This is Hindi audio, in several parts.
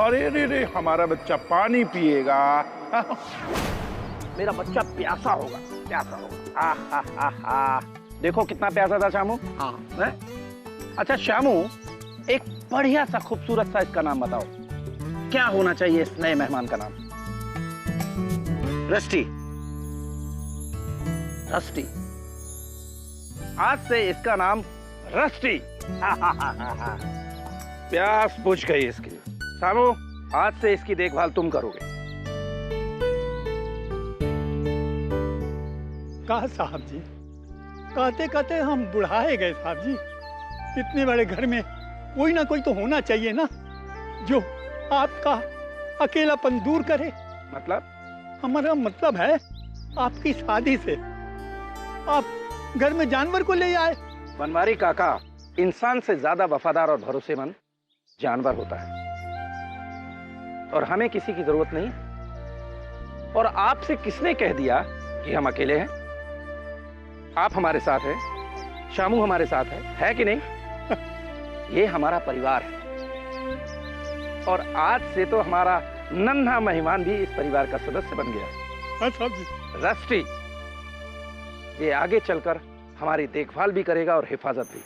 अरे रे रे, हमारा बच्चा पानी पिएगा। मेरा बच्चा प्यासा होगा, प्यासा होगा। देखो कितना प्यासा था शामू। हाँ। अच्छा शामू, एक बढ़िया सा खूबसूरत सा इसका नाम बताओ, क्या होना चाहिए इस नए मेहमान का नाम? रस्टी। रस्टी, आज से इसका नाम रस्टी। प्यास बुझ गई इसकी। शामू, आज से इसकी देखभाल तुम करोगे। कहा साहब जी, कहते कहते हम बुढ़ाए गए साहब जी। इतने बड़े घर में कोई ना कोई तो होना चाहिए ना, जो आपका अकेलापन दूर करे। मतलब? हमारा मतलब है, आपकी शादी से आप घर में जानवर को ले आए। बनवारी काका, इंसान से ज्यादा वफादार और भरोसेमंद जानवर होता है, और हमें किसी की जरूरत नहीं। और आपसे किसने कह दिया कि हम अकेले हैं? आप हमारे साथ हैं, शामू हमारे साथ है कि नहीं? ये हमारा परिवार है, और आज से तो हमारा नन्हा मेहमान भी इस परिवार का सदस्य बन गया। रस्टी, ये आगे चलकर हमारी देखभाल भी करेगा और हिफाजत भी।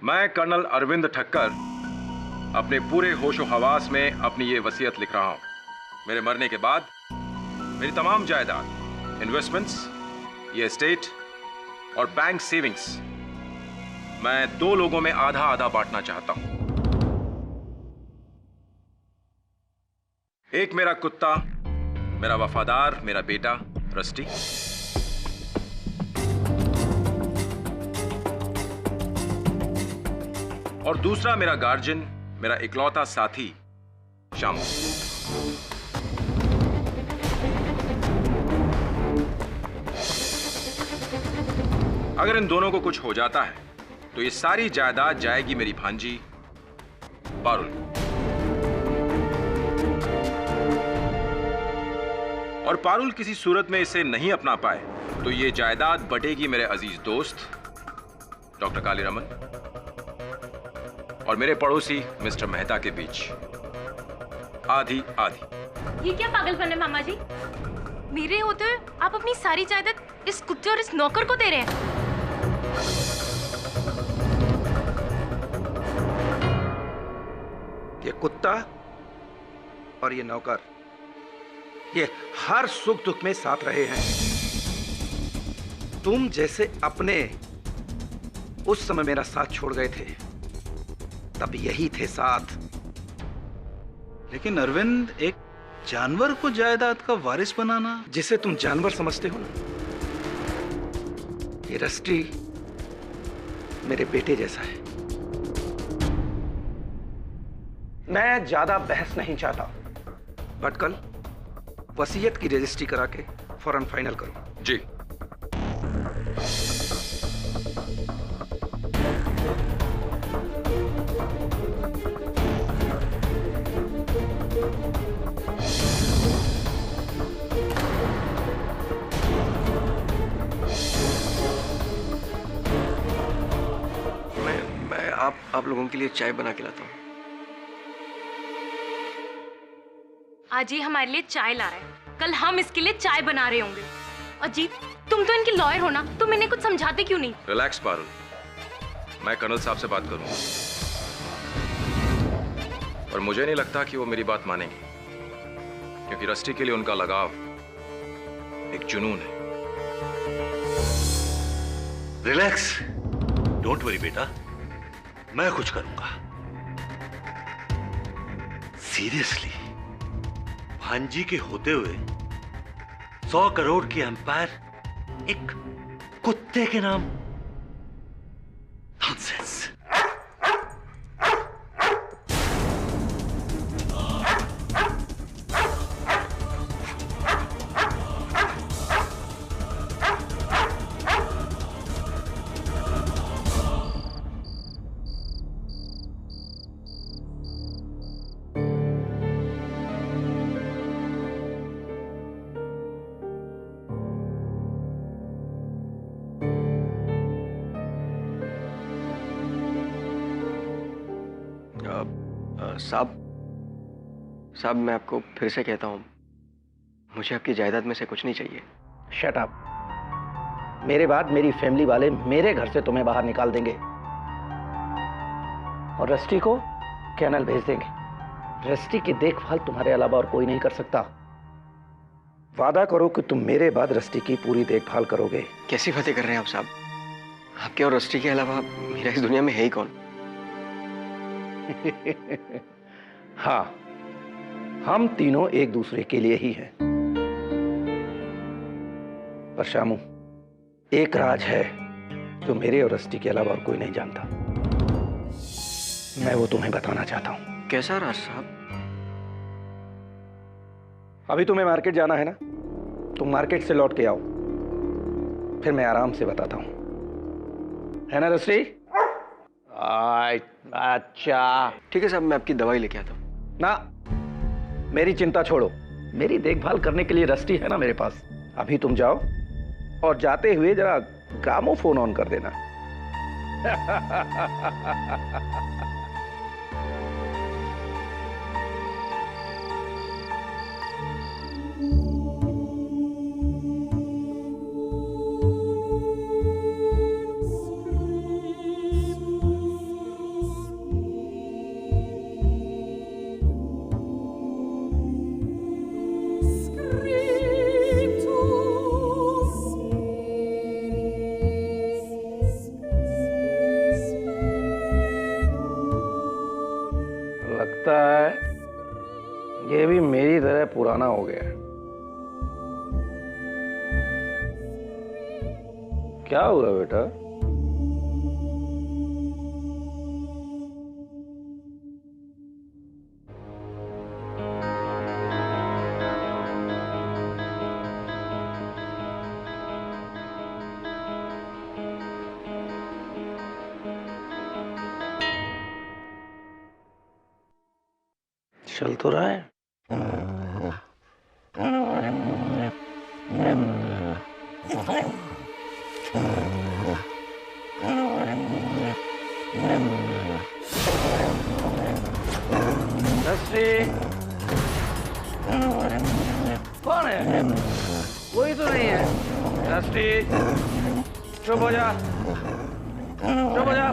मैं कर्नल अरविंद ठक्कर अपने पूरे होशो हवास में अपनी ये वसीयत लिख रहा हूं। मेरे मरने के बाद मेरी तमाम जायदाद, इन्वेस्टमेंट्स, ये एस्टेट और बैंक सेविंग्स मैं 2 लोगों में आधा आधा बांटना चाहता हूं। एक मेरा कुत्ता, मेरा वफादार, मेरा बेटा रस्टी, और दूसरा मेरा गार्जियन, मेरा इकलौता साथी शामू। अगर इन दोनों को कुछ हो जाता है तो ये सारी जायदाद जाएगी मेरी भांजी पारुल। और पारुल किसी सूरत में इसे नहीं अपना पाए तो ये जायदाद बटेगी मेरे अजीज दोस्त डॉक्टर कालीरमन और मेरे पड़ोसी मिस्टर मेहता के बीच, आधी आधी। ये क्या पागलपन है मामा जी? मेरे होते हुए आप अपनी सारी जायदाद इस कुत्ते और इस नौकर को दे रहे हैं। ये कुत्ता और ये नौकर, ये हर सुख दुख में साथ रहे हैं। तुम जैसे अपने उस समय मेरा साथ छोड़ गए थे, तब यही थे साथ। लेकिन अरविंद, एक जानवर को जायदाद का वारिस बनाना। जिसे तुम जानवर समझते हो ना, ये रस्टी मेरे बेटे जैसा है। मैं ज्यादा बहस नहीं चाहता, बट कल वसीयत की रजिस्ट्री करा के फौरन फाइनल करो। जी। आप लोगों के लिए चाय बना के लाता हूँ। आज ये हमारे लिए चाय ला रहा है, कल हम इसके लिए चाय बना रहे होंगे। अजीब, तुम तो इनके लॉयर हो ना, तुम इन्हें कुछ समझाते क्यों नहीं? रिलैक्स पारुल, मैं कर्नल साहब से बात करूंगा और मुझे नहीं लगता कि वो मेरी बात मानेंगे, क्योंकि रस्टी के लिए उनका लगाव एक जुनून है। रिलैक्स, डोंट वरी बेटा, मैं कुछ करूंगा। सीरियसली, भांजी के होते हुए 100 करोड़ की एम्पायर एक कुत्ते के नाम? नॉनसेंस। साहब, मैं आपको फिर से कहता हूँ, मुझे आपकी जायदाद में से कुछ नहीं चाहिए। Shut up. मेरे बाद मेरी फैमिली वाले मेरे घर से तुम्हें बाहर निकाल देंगे और रस्टी को कैनल भेज देंगे। रस्टी की देखभाल तुम्हारे अलावा और कोई नहीं कर सकता। वादा करो कि तुम मेरे बाद रस्टी की पूरी देखभाल करोगे। कैसी बातें कर रहे हैं आप साहब? आपके और रस्टी के अलावा मेरा इस दुनिया में है ही कौन? हाँ, हम तीनों एक दूसरे के लिए ही हैं। पर शामू, एक राज है जो मेरे और रस्टी के अलावा और कोई नहीं जानता। मैं वो तुम्हें बताना चाहता हूं। कैसा राज साहब? अभी तुम्हें मार्केट जाना है ना, तुम मार्केट से लौट के आओ, फिर मैं आराम से बताता हूं, है ना रस्टी? अच्छा ठीक है साहब, मैं आपकी दवाई लेके आता हूँ। ना, मेरी चिंता छोड़ो, मेरी देखभाल करने के लिए रस्टी है ना मेरे पास। अभी तुम जाओ और जाते हुए जरा ग्रामोफोन ऑन कर देना। लगता है ये भी मेरी तरह पुराना हो गया है। क्या हुआ बेटा? चल तो रहा है। कौन है? कोई तो नहीं है। रस्टी, चुप हो जा, चुप हो जा।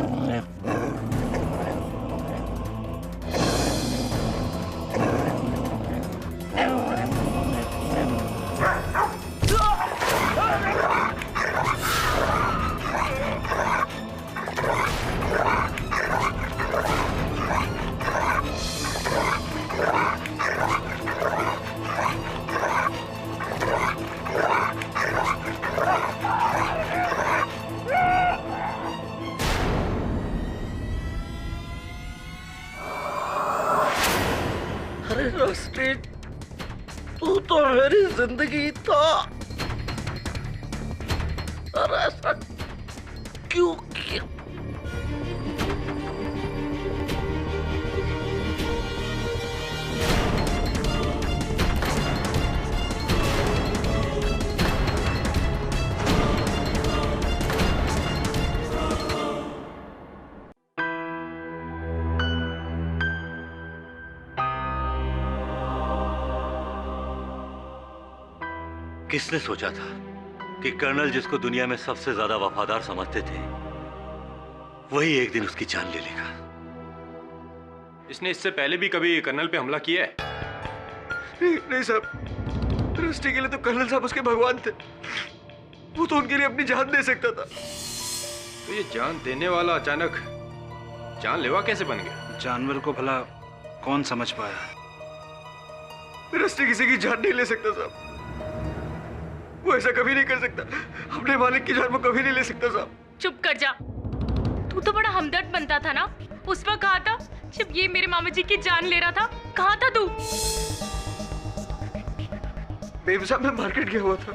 अरे रस्टी, तू तो मेरी जिंदगी था। और ऐसा क्यों किया? किसने सोचा था कि कर्नल जिसको दुनिया में सबसे ज्यादा वफादार समझते थे वही एक दिन उसकी जान ले लेगा। इसने इससे पहले भी कभी कर्नल पे हमला किया है? नहीं साहब, रस्टी के लिए तो कर्नल साहब उसके भगवान थे। वो तो उनके लिए अपनी जान दे सकता था। तो ये जान देने वाला अचानक जानलेवा कैसे बन गया? जानवर को भला कौन समझ पाया? रस्टी किसी की जान नहीं ले सकता साहब। वो ऐसा कभी नहीं कर सकता। अपने मालिक की जान वो कभी नहीं ले सकता साहब। चुप कर जा। तू तो बड़ा हमदर्द बनता था ना। उस वक्त कहा था जब ये मेरे मामा जी की जान ले रहा था। कहाँ था तू? बेब साहब, मैं मार्केट गया हुआ था।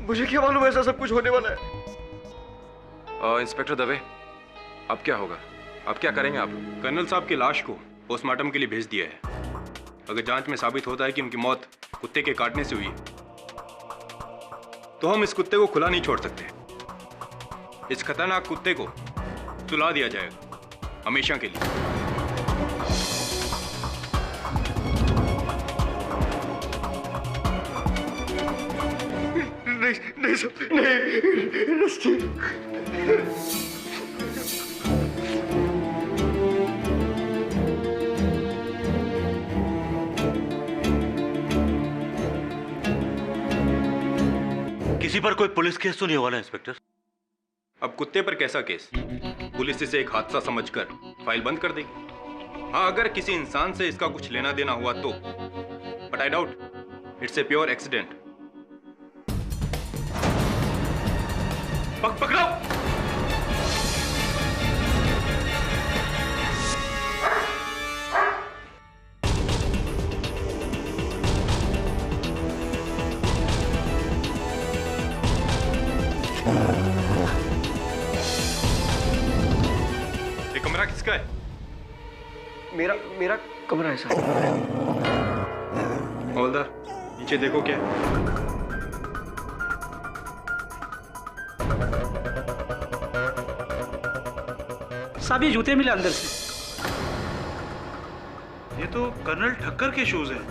मुझे क्या मालूम ऐसा सब कुछ होने वाला है। इंस्पेक्टर दवे, अब क्या होगा? अब क्या करेंगे आप? कर्नल साहब की लाश को पोस्टमार्टम के लिए भेज दिया है। अगर जांच में साबित होता है कि उनकी मौत कुत्ते के काटने से हुई तो हम इस कुत्ते को खुला नहीं छोड़ सकते। इस खतरनाक कुत्ते को सुला दिया जाएगा हमेशा के लिए। नहीं सब नहीं रस्टी। किसी पर कोई पुलिस केस तो नहीं हुआ ना इंस्पेक्टर? अब कुत्ते पर कैसा केस? पुलिस इसे एक हादसा समझकर फाइल बंद कर देगी। हाँ, अगर किसी इंसान से इसका कुछ लेना देना हुआ तो, but I doubt it's a pure accident. पकड़ो! ये कमरा किसका है? मेरा कमरा है साहब। हवलदार, नीचे देखो क्या है। साहब, ये जूते मिले अंदर से। ये तो कर्नल ठक्कर के शूज हैं।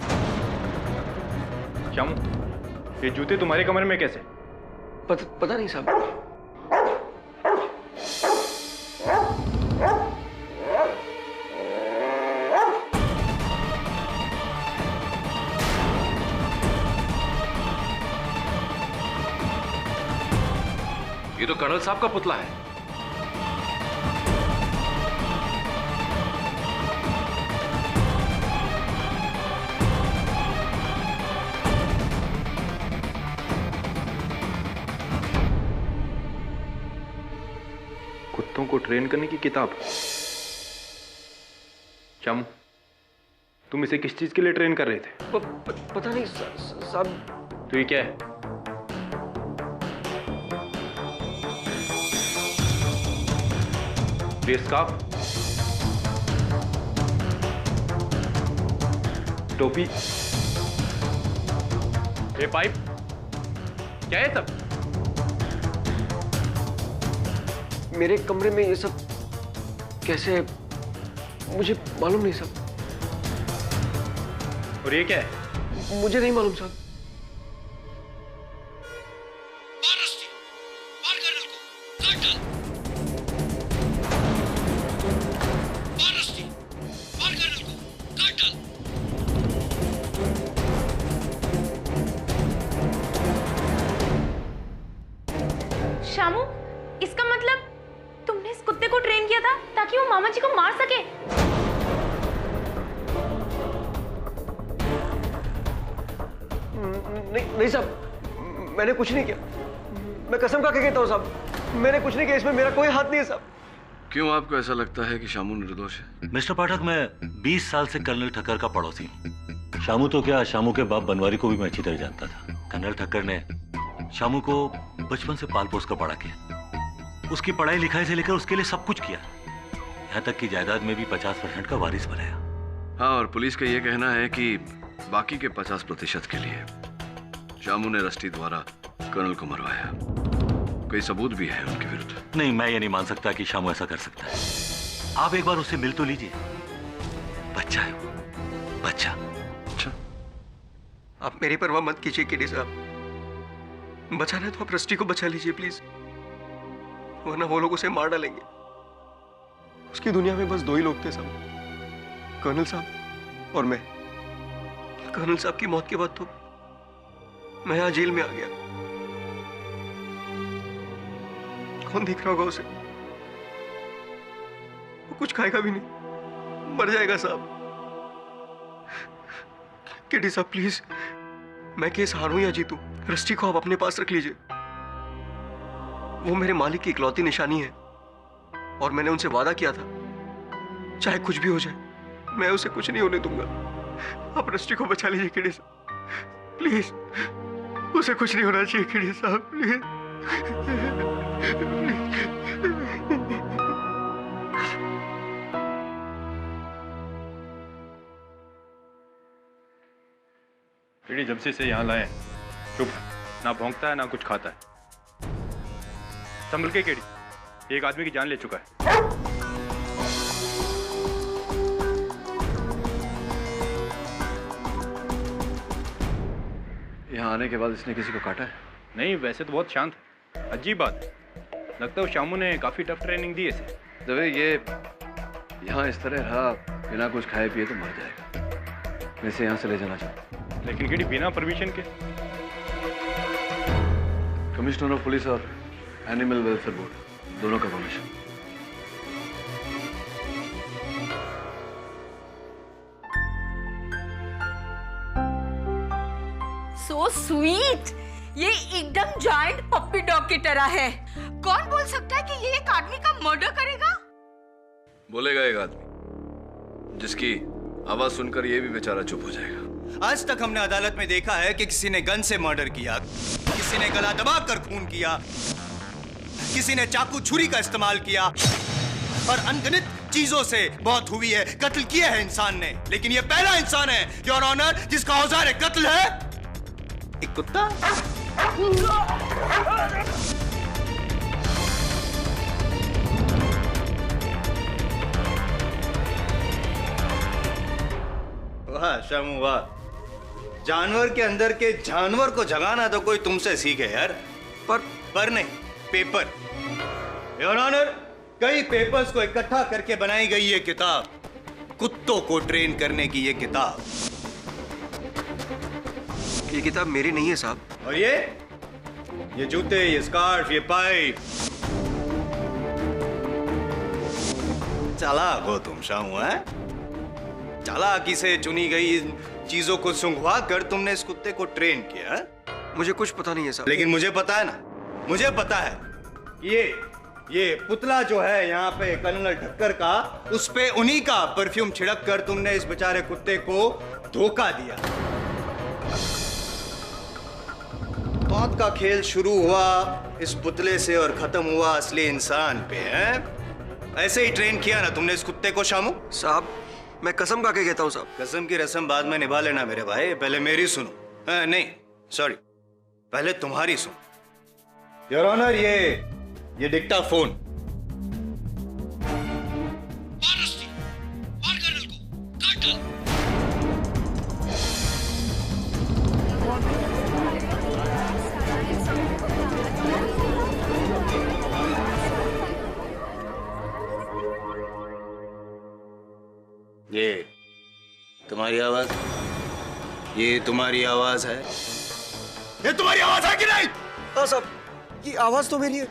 श्यामू, ये जूते तुम्हारे कमरे में कैसे? पता नहीं साहब। ये तो कर्नल साहब का पुतला है। कुत्तों को ट्रेन करने की किताब। श्यामू, तुम इसे किस चीज के लिए ट्रेन कर रहे थे? पता नहीं साहब। तो ये क्या है? फेस स्कार्फ, टोपी, ये पाइप, क्या है सब? मेरे कमरे में ये सब कैसे है? मुझे मालूम नहीं साहब। और ये क्या है? मुझे नहीं मालूम साहब। शामू, इसका मतलब तुमने इस कुत्ते को ट्रेन किया था ताकि वो मामा जी को मार सके? नहीं साहब, मैंने कुछ नहीं किया। मैं कसम खा के कहता हूँ साहब, मैंने कुछ नहीं किया। इसमें मेरा कोई हाथ नहीं है साहब। क्यों आपको ऐसा लगता है कि शामू निर्दोष है? मिस्टर पाठक, मैं 20 साल से कर्नल ठक्कर का पड़ोसी हूँ। शामू तो क्या, शामू के बाप बनवारी को भी मैं अच्छी तरह जानता था। कर्नल ठक्कर ने शामू को बचपन से पाल पोस कर बड़ा किया। उसकी पढ़ाई लिखाई से लेकर उसके लिए सब कुछ किया, यहाँ तक कि जायदाद में भी 50% का वारिस बनाया। हाँ, और पुलिस का यह कहना है कि बाकी के 50% के लिए शामू ने रस्टी द्वारा कर्नल को मरवाया। कोई सबूत भी है उनके विरुद्ध? नहीं, मैं ये नहीं मान सकता कि शामू ऐसा कर सकता है। आप एक बार उससे मिल तो लीजिए। बच्चा है वो, बच्चा। आप मेरी परवाह मत कीजिए केडी साहब। बचाना है तो आप रस्टी को बचा लीजिए प्लीज, वरना वो लोग उसे मार डालेंगे। उसकी दुनिया में बस दो ही लोग थे साहब, कर्नल साहब और मैं। कर्नल साहब की मौत के बाद तो मैं यहां जेल में आ गया। कौन देख रहा होगा उसे? वो कुछ खाएगा भी नहीं, मर जाएगा साहब। केडी साहब प्लीज, मैं केस हारूं या जीतूं, रस्टी को आप अपने पास रख लीजिए। वो मेरे मालिक की इकलौती निशानी है और मैंने उनसे वादा किया था चाहे कुछ भी हो जाए मैं उसे कुछ नहीं होने दूंगा। आप रस्टी को बचा लीजिए केडी साहब प्लीज, उसे कुछ नहीं होना चाहिए केडी साहब प्लीज। केडी जब से इसे यहाँ लाए चुप, ना भौंकता है ना कुछ खाता है। संभल के केडी, एक आदमी की जान ले चुका है। यहाँ आने के बाद इसने किसी को काटा है? नहीं, वैसे तो बहुत शांत है। अजीब बात है, लगता है शामू ने काफी टफ ट्रेनिंग दी है इसे। जब ये यहाँ इस तरह रहा बिना कुछ खाए पिए तो मर जाएगा। मैं इसे यहाँ से ले जाना चाहता हूँ। लेकिन केडी बिना परमिशन के? कमिश्नर ऑफ पुलिस और एनिमल वेलफेयर बोर्ड दोनों का परमिशन। सो स्वीट, ये एकदम जायंट पप्पी डॉग की तरह है। कौन बोल सकता है कि ये एक आदमी का मर्डर करेगा? बोलेगा एक आदमी जिसकी आवाज सुनकर ये भी बेचारा चुप हो जाएगा। आज तक हमने अदालत में देखा है कि किसी ने गन से मर्डर किया, किसी ने गला दबाकर खून किया, किसी ने चाकू छुरी का इस्तेमाल किया और अनगिनत चीजों से मौत हुई है, कत्ल किया है इंसान ने। लेकिन ये पहला इंसान है योर ऑनर जिसका औजार कत्ल है एक कुत्ता। वाह शामू वाह, जानवर के अंदर के जानवर को जगाना तो कोई तुमसे सीखे यार। पर नहीं, पेपर। योर ऑनर, कई पेपर्स को इकट्ठा करके बनाई गई ये किताब, कुत्तों को ट्रेन करने की ये किताब। ये किताब मेरी नहीं है साहब। और ये जूते, ये स्कार्फ, ये पाइप। चालाक हो तुम शामू, है? चालाकी से चुनी गई चीजों को सुंघवा कर तुमने इस कुत्ते को ट्रेन किया। मुझे कुछ पता नहीं है साहब। लेकिन मुझे पता है ना, मुझे पता है। ये पुतला जो है यहाँ पे कर्नल ठक्कर का, उस पे उन्हीं का परफ्यूम छिड़क कर तुमने इस बेचारे कुत्ते को धोखा दिया। मौत का खेल शुरू हुआ इस पुतले से और खत्म हुआ असली इंसान पे, है? ऐसे ही ट्रेन किया ना तुमने इस कुत्ते को शामू? साहब मैं कसम खा के कहता हूँ साहब। कसम की रस्म बाद में निभा लेना मेरे भाई, पहले मेरी सुनो। नहीं सॉरी, पहले तुम्हारी सुनो। योर ऑनर, ये डिक्टाफोन। ये तुम्हारी आवाज? ये तुम्हारी आवाज है? ये तुम्हारी आवाज है कि नहीं? हाँ साहब, ये आवाज तो मेरी है,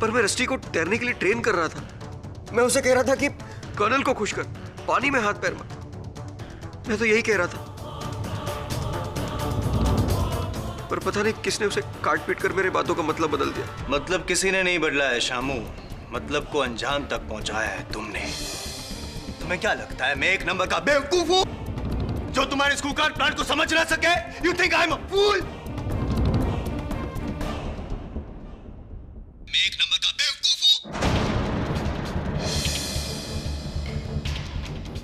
पर मैं रस्टी को तैरने के लिए ट्रेन कर रहा था। मैं उसे कह रहा था कि कर्नल को खुश कर, पानी में हाथ पैर मार। मैं तो यही कह रहा था, पर पता नहीं किसने उसे काट पीट कर मेरे बातों का मतलब बदल दिया। मतलब किसी ने नहीं बदला है शामू, मतलब को अंजाम तक पहुंचाया है तुमने। तुम्हें क्या लगता है मैं एक नंबर का बेवकूफ हूं जो तुम्हारे स्कूल कार्ड प्लान को समझ ना सके? You think I am a fool? मैं एक नंबर का बेवकूफ हूं?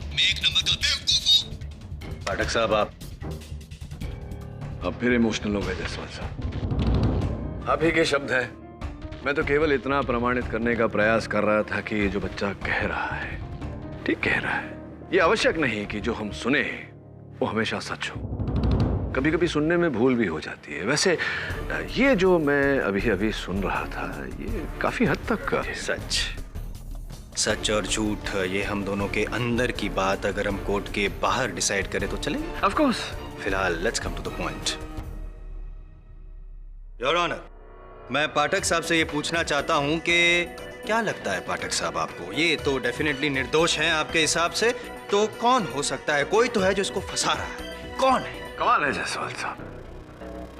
मैं एक नंबर का बेवकूफ हूं? पाठक साहब, अब फिर इमोशनल हो गए जसवाल साहब। आप ही के शब्द हैं। मैं तो केवल इतना प्रमाणित करने का प्रयास कर रहा था कि ये जो बच्चा कह रहा है ठीक कह रहा है। ये आवश्यक नहीं कि जो हम सुने वो हमेशा सच हो। कभी कभी सुनने में भूल भी हो जाती है। वैसे ये जो मैं अभी अभी सुन रहा था ये काफी हद तक सच सच और झूठ ये हम दोनों के अंदर की बात अगर हम कोर्ट के बाहर डिसाइड करें तो चले। Of course. फिलहाल let's come to the point. Your honour, मैं पाठक साहब से ये पूछना चाहता हूं कि क्या लगता है पाठक साहब आपको, ये तो डेफिनेटली निर्दोष हैं आपके हिसाब से, तो कौन हो सकता है? कोई तो है जो इसको फंसा रहा है, कौन है? कमाल है जायसवाल साहब,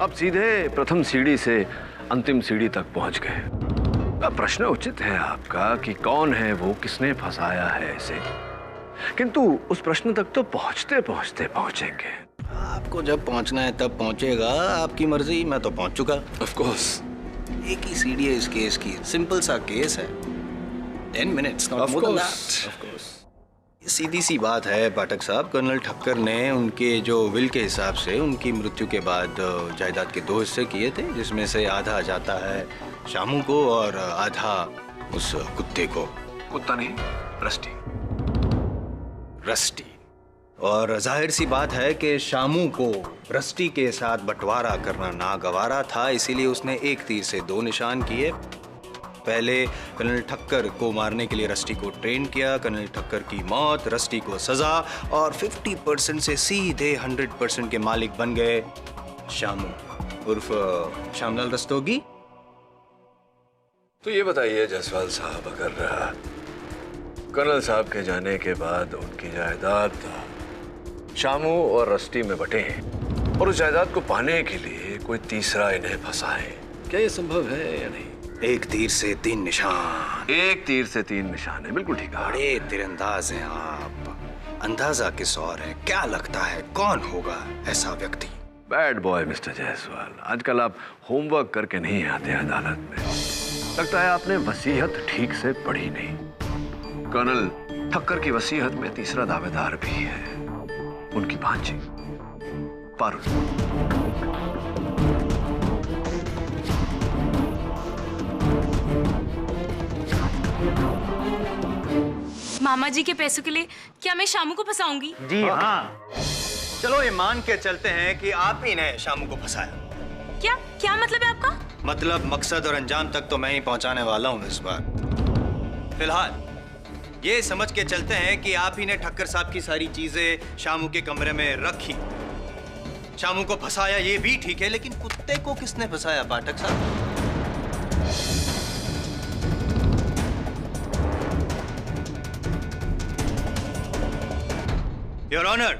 अब सीधे प्रथम सीढ़ी से अंतिम सीढ़ी तक पहुंच गए। अब प्रश्न उचित है आपका कि कौन है वो, किसने फंसाया है इसे, किंतु उस प्रश्न तक तो पहुंचते पहुंचते पहुंचेंगे। आपको जब पहुंचना है तब पहुंचेगा, आपकी मर्जी। मैं तो पहुंच चुका। Of course. एक ही सीढ़ी है इस केस की, सिंपल सा केस है, 10 minutes, not more than that. Of course. सीधी सी बात है पाठक साहब, कर्नल ठक्कर ने उनके जो विल के हिसाब से उनकी मृत्यु के बाद जायदाद के 2 हिस्से किए थे, जिसमें से आधा जाता है शामू को और आधा उस कुत्ते को। कुत्ता नहीं, रस्टी। रस्टी। और जाहिर सी बात है कि शामू को रस्टी के साथ बंटवारा करना नागवारा था, इसीलिए उसने एक तीर से 2 निशान किए। पहले कर्नल ठक्कर को मारने के लिए रस्टी को ट्रेन किया, कर्नल ठक्कर की मौत, रस्टी को सजा, और 50% से सीधे 100% के मालिक बन गए शामू उर्फ श्यामलाल रस्तोगी। तो ये बताइए जायसवाल साहब, अगर कर्नल साहब के जाने के बाद उनकी जायदाद शामू और रस्टी में बटे और उस जायदाद को पाने के लिए कोई तीसरा इन्हें फंसाए, क्या ये संभव है या नहीं? एक तीर से 3 निशान। एक तीर से 3 निशान है, बिल्कुल ठीक है। बड़े तीरंदाज हैं आप, अंदाजा किस और है? क्या लगता है कौन होगा ऐसा व्यक्ति? बैड बॉय मिस्टर जायसवाल, आजकल आप होमवर्क करके नहीं आते अदालत में। लगता है आपने वसीयत ठीक से पढ़ी नहीं। कर्नल ठक्कर की वसीयत में तीसरा दावेदार भी है, उनकी भांजी पारुल। मामा जी के पैसों के लिए क्या मैं शामू को फंसाऊंगी? जी हाँ। चलो ये मान के चलते हैं कि आप ही ने शामू को फंसाया। क्या क्या मतलब है आपका? मतलब मकसद और अंजाम तक तो मैं ही पहुंचाने वाला हूं इस बार। फिलहाल ये समझ के चलते हैं कि आप ही ने ठक्कर साहब की सारी चीजें शामू के कमरे में रखी, शामू को फंसाया, ये भी ठीक है, लेकिन कुत्ते को किसने फंसाया पाठक साहब? योर ऑनर,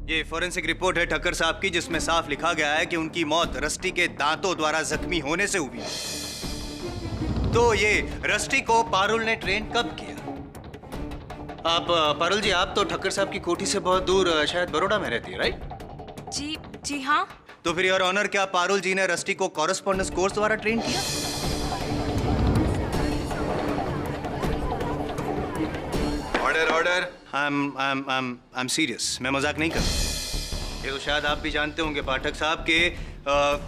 ये फॉरेंसिक रिपोर्ट है ठक्कर साहब की, जिसमें साफ लिखा गया है कि उनकी मौत रस्टी के दांतों द्वारा जख्मी होने से हुई। तो ये रस्टी को पारुल ने ट्रेन कब किया? आप पारुल जी, आप तो ठक्कर साहब की कोठी से बहुत दूर शायद बड़ौदा में रहती है, राइट? जी हाँ। तो फिर योर ऑनर, क्या पारुल जी ने रस्टी को कॉरेस्पॉन्डेंस कोर्स द्वारा ट्रेन किया? Order order. I am serious, मैं मजाक नहीं कर रहा। ये तो शायद आप भी जानते होंगे पाठक साहब के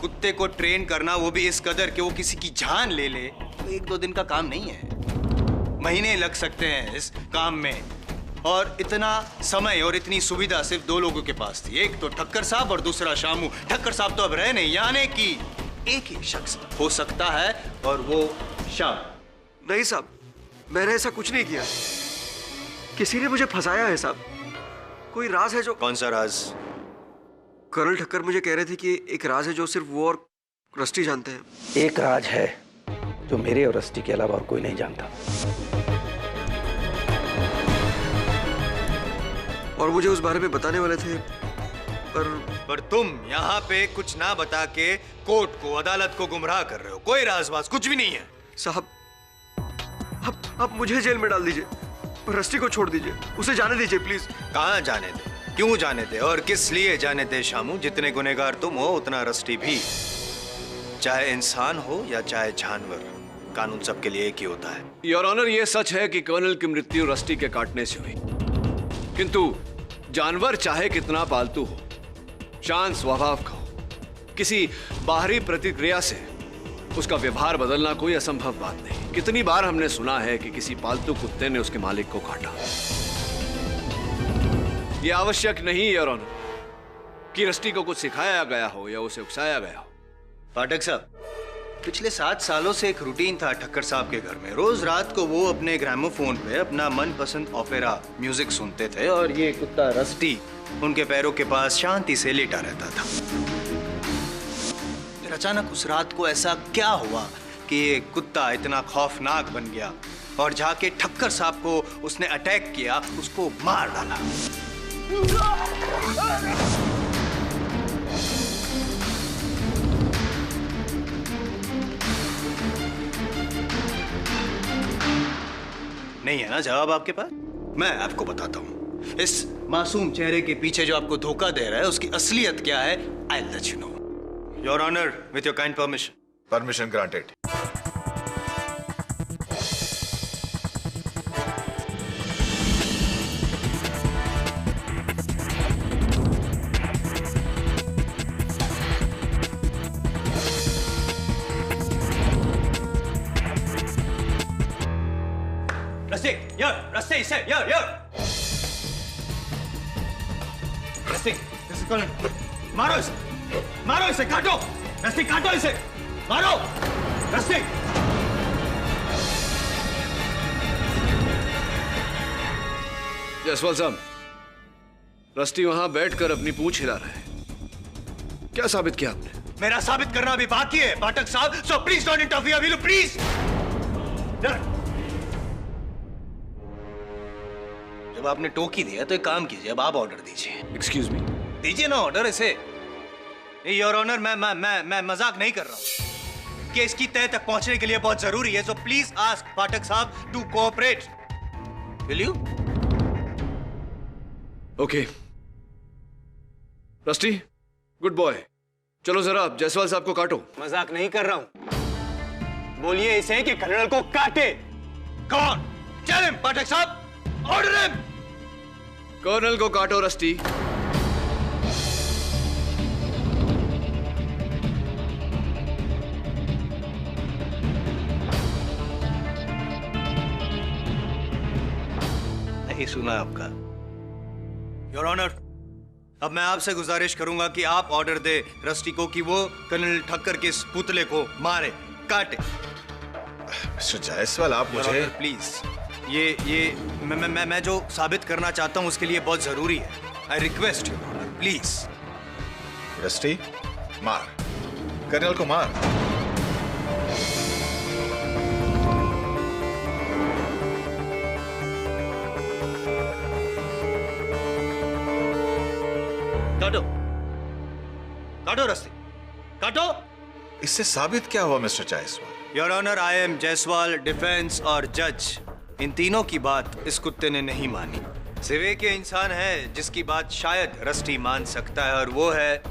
कुत्ते को ट्रेन करना, वो भी इस कदर कि वो किसी की जान ले ले, तो 1-2 दिन का काम नहीं है, महीने लग सकते हैं इस काम में। और इतना समय और इतनी सुविधा सिर्फ 2 लोगों के पास थी, एक तो ठक्कर साहब और दूसरा शामू। ठक्कर साहब तो अब रहे नहीं, यानी कि एक ही शख्स हो सकता है और वो शाम। नहीं साहब, मैंने ऐसा कुछ नहीं किया, किसी ने मुझे फंसाया है साहब। कोई राज है जो। कौन सा राज? कर्नल ठक्कर मुझे कह रहे थे कि एक राज है जो सिर्फ वो और रस्टी जानते हैं। एक राज है जो मेरे और रस्टी के अलावा और कोई नहीं जानता, और मुझे उस बारे में बताने वाले थे, पर तुम यहाँ पे कुछ ना बता के कोर्ट को, अदालत को गुमराह कर रहे हो। कोई राजबाज कुछ भी नहीं है साहब। आप मुझे जेल में डाल दीजिए, रस्टी को छोड़ दीजिए, उसे जाने दीजिए प्लीज। कहाँ जाने दे, क्यों जाने दे और किस लिए जाने दे शामू? जितने गुनहगार तुम हो उतना रस्टी भी, चाहे इंसान हो या चाहे जानवर, कानून सबके लिए एक ही होता है। योर ऑनर, ये सच है कि कर्नल की मृत्यु रस्टी के काटने से हुई, किंतु जानवर चाहे कितना पालतू हो, शांत स्वभाव का हो, किसी बाहरी प्रतिक्रिया से उसका व्यवहार बदलना कोई असंभव बात नहीं। कितनी बार हमने सुना है कि किसी पालतू कुत्ते ने उसके मालिक को काटा। यह आवश्यक नहीं योर ऑनर, कि रस्टी को कुछ सिखाया गया हो या उसे उकसाया गया हो। पाठक साहब, पिछले 7 सालों से एक रूटीन था ठक्कर साहब के घर में। रोज रात को वो अपने ग्रामोफोन पे अपना मनपसंद ओपेरा म्यूजिक सुनते थे और ये कुत्ता रस्टी उनके पैरों के पास शांति से लेटा रहता था। फिर अचानक उस रात को ऐसा क्या हुआ कि ये कुत्ता इतना खौफनाक बन गया और जाके ठक्कर साहब को उसने अटैक किया, उसको मार डाला। नहीं है ना जवाब आपके पास? मैं आपको बताता हूं। इस मासूम चेहरे के पीछे जो आपको धोखा दे रहा है उसकी असलियत क्या है, I will let you know. Your honour, with your kind permission. Permission granted. रस्सी इसे, रस्सी, मारो इसे, काटो, रस्सी काटो इसे, मारो, रस्सी। जायसवाल साहब, रस्टी वहां बैठकर अपनी पूंछ हिला रहा है, क्या साबित किया आपने? मेरा साबित करना अभी बाकी है पाठक साहब, so please don't interfere, will you please? जब आपने टोकी दिया तो एक काम कीजिए, अब आप ऑर्डर दीजिए। Excuse me? दीजिए ना ऑर्डर इसे। योर ऑनर, मैं मजाक नहीं कर रहा हूं। केस की तह तक पहुंचने के लिए बहुत जरूरी है, सो प्लीज आस्क पाठक साहब to cooperate. Will you? Okay. Rusty, good boy, चलो जरा जायसवाल साहब को काटो। मजाक नहीं कर रहा हूं। बोलिए इसे कि कर्नल को काटे। कौन? चल हिम, पाठक साहब, ऑर्डर हिम। कर्नल को काटो रस्टी। नहीं सुना आपका। योर ऑनर, अब मैं आपसे गुजारिश करूंगा कि आप ऑर्डर दे रस्टी को कि वो कर्नल ठक्कर के इस पुतले को मारे, काटे। मिस्टर जायसवाल, आप मुझे प्लीज, ये मैं जो साबित करना चाहता हूं उसके लिए बहुत जरूरी है। I request you honour, please. Rusty, मार, कर्नल को मार। काटो, काटो रस्टी, काटो। इससे साबित क्या हुआ mister Jaiswal? Your honour, I am Jaiswal, defence और जज। इन तीनों की बात इस कुत्ते ने नहीं मानी। सिवे के इंसान है जिसकी बात शायद रस्टी मान सकता है, और वो है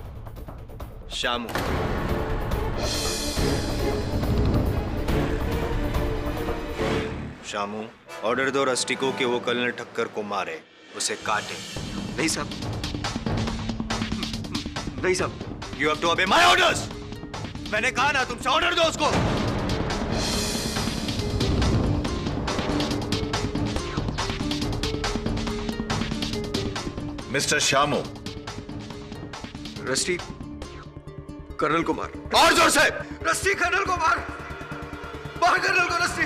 शामू। शामू, ऑर्डर दो रस्टी को कि वो कर्नल ठक्कर को मारे, उसे काटे। नहीं साहब, नहीं साहब। You have to obey my orders. मैंने कहा ना तुमसे, ऑर्डर दो उसको। मिस्टर शामू, रस्टी कर्नल को मार। और जोर से। रस्टी कर्नल को मार, मार कर्नल को rusty.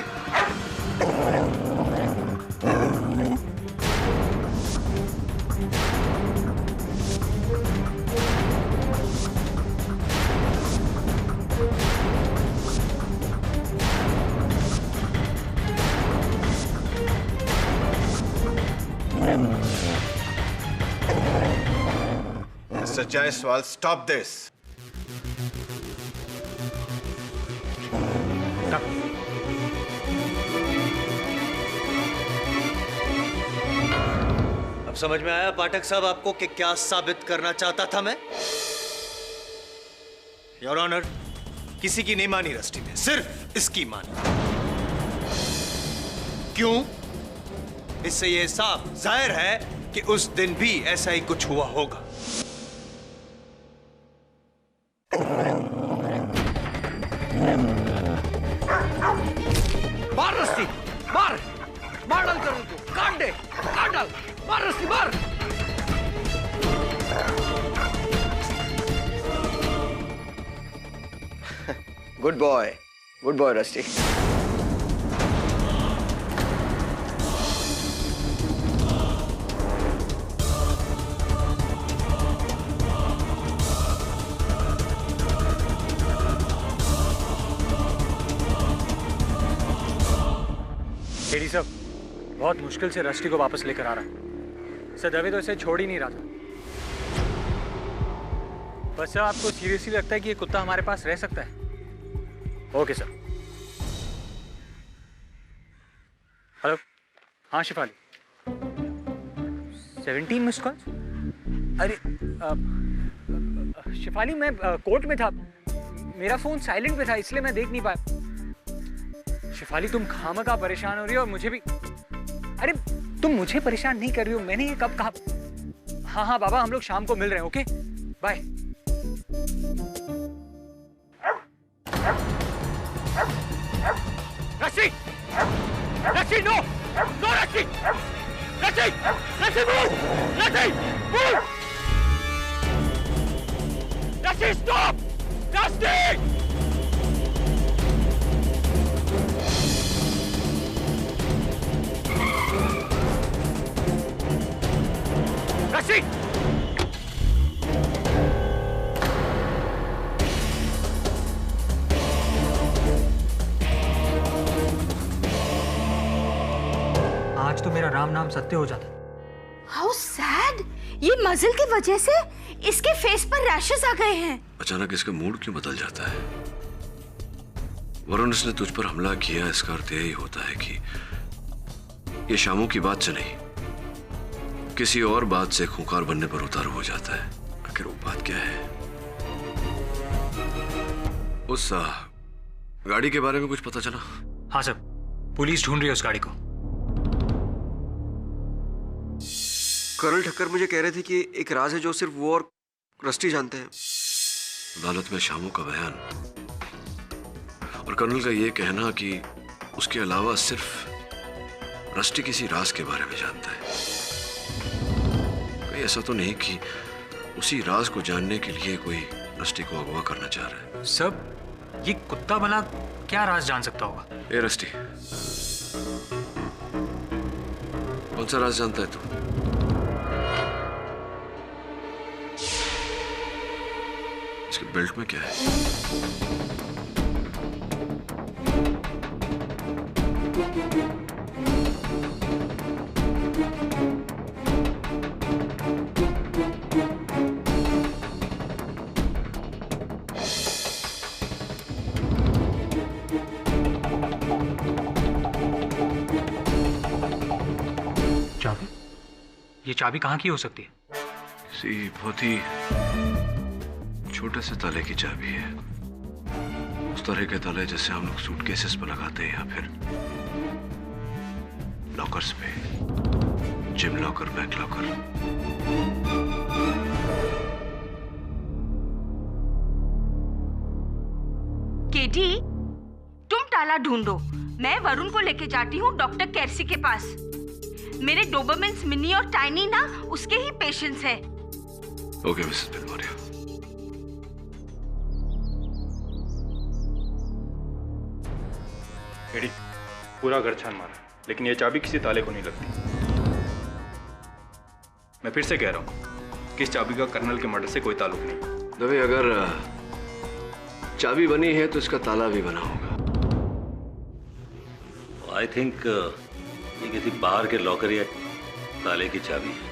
Mr. Jaiswal, stop this. अब समझ में आया पाठक साहब आपको कि क्या साबित करना चाहता था मैं? योर ऑनर, किसी की नहीं मानी रस्टी ने, सिर्फ इसकी मानी। क्यों? इससे यह साफ जाहिर है कि उस दिन भी ऐसा ही कुछ हुआ होगा। मार रस्सी, मार, मार डाल कर उनको, काट दे, काट डाल, मार रस्सी, मार। Good boy rusty. केडी साहब, बहुत मुश्किल से रस्टी को वापस लेकर आ रहा हूँ। सर दवे तो इसे छोड़ ही नहीं रहा था। बस सर आपको सीरियसली लगता है कि ये कुत्ता हमारे पास रह सकता है? Okay sir. हेलो, हाँ शिफाली। 17 missed call? अरे शिफाली मैं कोर्ट में था, मेरा फोन साइलेंट पे था इसलिए मैं देख नहीं पाया। शिफाली तुम खामखा परेशान हो रही हो और मुझे भी। अरे तुम मुझे परेशान नहीं कर रही हो, मैंने ये कब कहा? हाँ हाँ बाबा, हम लोग शाम को मिल रहे हैं। Okay bye. रस्सी रस्सी नो नो रस्सी रस्सी रस्सी मूव रस्सी मूव रस्सी स्टॉप रस्सी रस्सी। आज तो मेरा राम नाम सत्य हो जाता। How sad. ये मजल की वजह से इसके फेस पर रैशेस आ गए हैं। अचानक इसका मूड क्यों बदल जाता है? वरुण, इसने तुझ पर हमला किया, इसका अर्थ यही होता है कि ये शामू की बात से नहीं, किसी और बात से खूंखार बनने पर उतारू हो जाता है। आखिर वो बात क्या है? उस गाड़ी के बारे में कुछ पता चला? हाँ सर, पुलिस ढूंढ रही है उस गाड़ी को। कर्नल ठक्कर मुझे कह रहे थे कि एक राज है जो सिर्फ वो और रस्टी जानते हैं। अदालत में शामू का बयान और कर्नल का ये कहना कि उसके अलावा सिर्फ रस्टी किसी राज के बारे में जानता है। कहीं ऐसा तो नहीं कि उसी राज को जानने के लिए कोई रस्टी को अगवा करना चाह रहा है? सब ये कुत्ता भला क्या राज जान सकता होगा? ए रस्टी, कौन सा राज जानता है तू? इसके बेल्ट में क्या है? चाबी? ये चाबी कहाँ की हो सकती है? किसी बहुत ही छोटे से ताले की चाबी है। उस तरह के ताले जैसे हम लोग सूटकेसेस पर लगाते हैं या फिर लॉकर्स पे, जिम लॉकर, बैक लॉकर। केटी, तुम ताला ढूंढो, मैं वरुण को लेके जाती हूँ डॉक्टर कैरसी के पास। मेरे डोबरमेंस मिनी और टाइनी ना उसके ही पेशेंट्स हैं। Okay Mrs Belmoria. एडी, पूरा घर छान मारा, लेकिन ये चाबी किसी ताले को नहीं लगती। मैं फिर से कह रहा हूँ कि इस चाबी का कर्नल के मर्डर से कोई ताल्लुक नहीं। दबे, अगर चाबी बनी है तो इसका ताला भी बना होगा। आई थिंक ये किसी बाहर के लॉकर या ताले की चाबी है।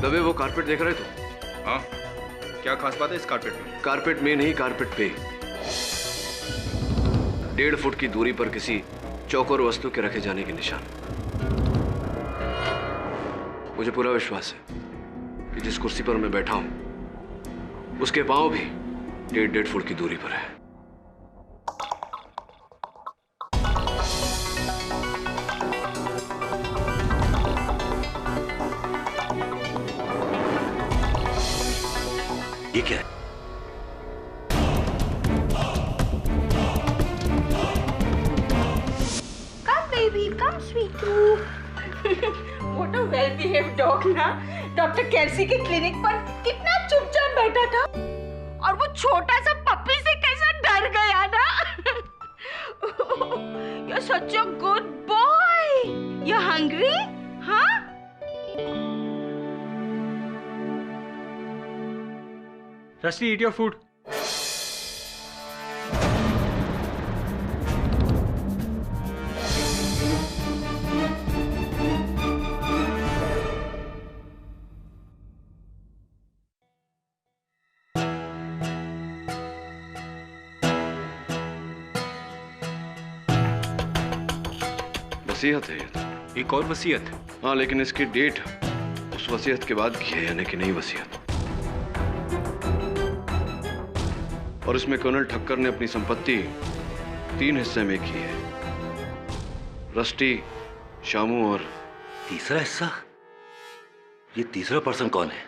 दबे वो कारपेट देख रहे थे? हाँ, क्या खास बात है इस कारपेट में? कारपेट में नहीं, कारपेट पे 1.5 फुट की दूरी पर किसी चौकोर वस्तु के रखे जाने के निशान। मुझे पूरा विश्वास है कि जिस कुर्सी पर मैं बैठा हूं उसके पांव भी 1.5 फुट की दूरी पर है। ये क्या है? Come baby, come sweetu. What a well-behaved dog ना। डॉक्टर कैसी के क्लिनिक पर कितना चुपचाप बैठा था और वो छोटा सा पप्पी से कैसा डर गया ना। You're such a good boy. You're hungry? हाँ? Rusty, eat your food. वसीयत है ये तो। एक और वसीयत है? हाँ, लेकिन इसकी डेट उस वसीयत के बाद की है, यानी कि नई वसीयत। और इसमें कर्नल ठक्कर ने अपनी संपत्ति 3 हिस्से में की है। रस्टी, शामू और तीसरा हिस्सा? ये तीसरा पर्सन कौन है?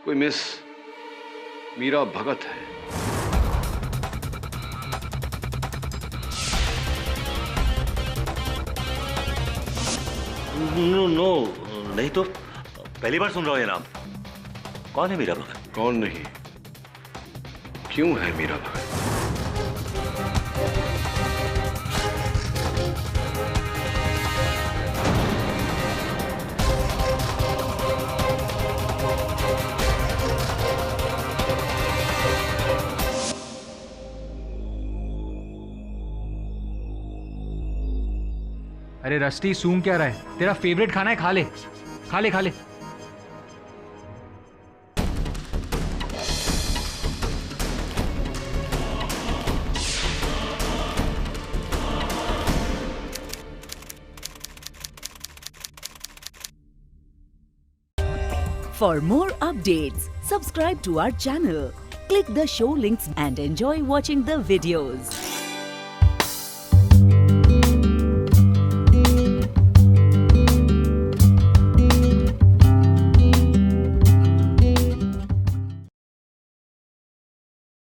कोई मिस मीरा भगत है। नो, नहीं तो पहली बार सुन रहा हूं ये नाम। कौन है मीरा भगत? कौन नहीं, क्यों है मीरा भगत? अरे रस्टी, सूंघ क्या रहा है? तेरा फेवरेट खाना है, खा ले खा ले खा ले। For more updates, subscribe to our channel, click the show links and enjoy watching the videos.